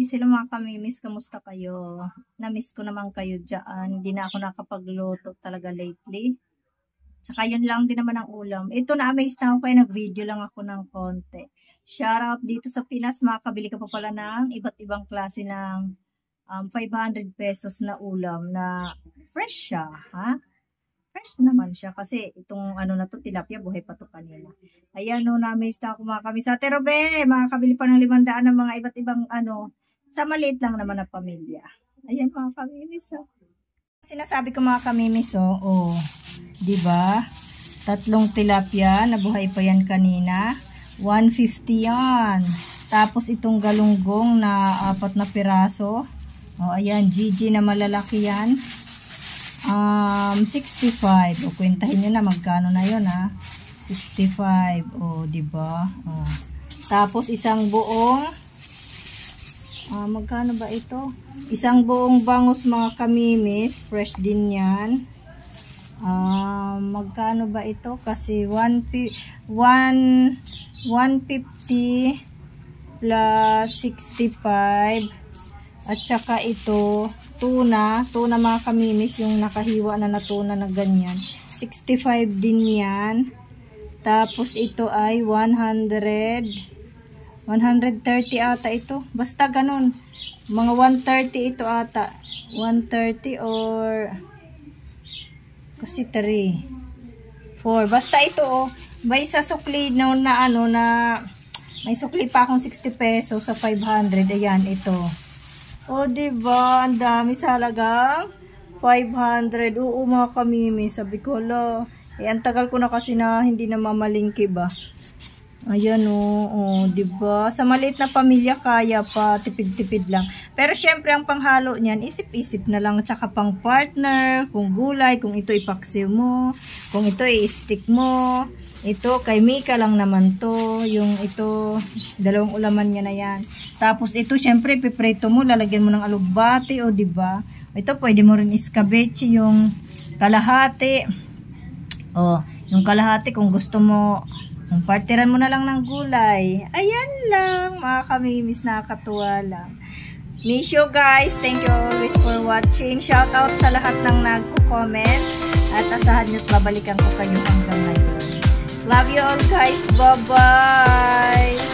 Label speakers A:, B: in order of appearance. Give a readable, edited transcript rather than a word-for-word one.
A: Hello mga kamimis, kamusta kayo? Na-miss ko naman kayo dyan. Hindi na ako nakapagluto talaga lately. Tsaka yun lang din naman ang ulam. Ito na-amaze na ako kaya nag-video lang ako ng konti. Shoutout dito sa Pinas, makakabili ka pa pala ng iba't ibang klase ng 500 pesos na ulam na fresh siya. Ha? Fresh naman siya kasi itong ano na to, tilapia, buhay pa to kanina. Ayan o, na-amaze na ako mga kamis. Ate Robe, makakabili pa ng 500 ng mga iba't ibang ano, sa maliit lang naman na pamilya. Ayan mga kamimis o. Sinasabi ko mga kamimis o, diba? 3 tilapia, nabuhay pa yan kanina. 150 yan. Tapos itong galunggong na 4 na piraso. O, ayan, GG na malalaki yan. 65. O, kwentahin nyo na magkano na yun, ha? 65. O, diba? O. Tapos, isang buong, magkano ba ito? Isang buong bangus, mga kamimis. Fresh din yan. Magkano ba ito? Kasi 150 plus 65. At saka ito, tuna mga kamimis, yung nakahiwa na tuna na ganyan. 65 din yan. Tapos ito ay 130 ata ito. Basta ganun. Mga 130 ito ata. 130 or kasi 3, 4. Basta ito may sa sukli na ano na may sukli pa akong 60 pesos sa 500. Ayan ito. Diba? Ang dami sa halagang 500. Oo mga kamimi. Sabi ko, ang tagal ko na kasi na hindi na mamalingki ba. Ayan diba? Sa maliit na pamilya, kaya pa. Tipid-tipid lang. Pero syempre, ang panghalo niyan, isip-isip na lang. Tsaka pang partner, kung gulay, kung ito ipaksiw mo, kung ito i-stick mo. Ito, kay Mika lang naman to. Yung ito, 2 ulaman niya na yan. Tapos ito, syempre, piprito mo, lalagyan mo ng alugbati, diba? Ito, pwede mo rin iskabeche, yung kalahati. Yung kalahati, kung gusto mo, partiran mo na lang ng gulay. Ayan lang, mga kamimis, nakakatuwa lang. Miss you guys. Thank you always for watching. Shout out sa lahat ng nagko-comment. At asahan nyo't babalikan ko kayo hanggang ngayon. Love you all guys. Bye-bye.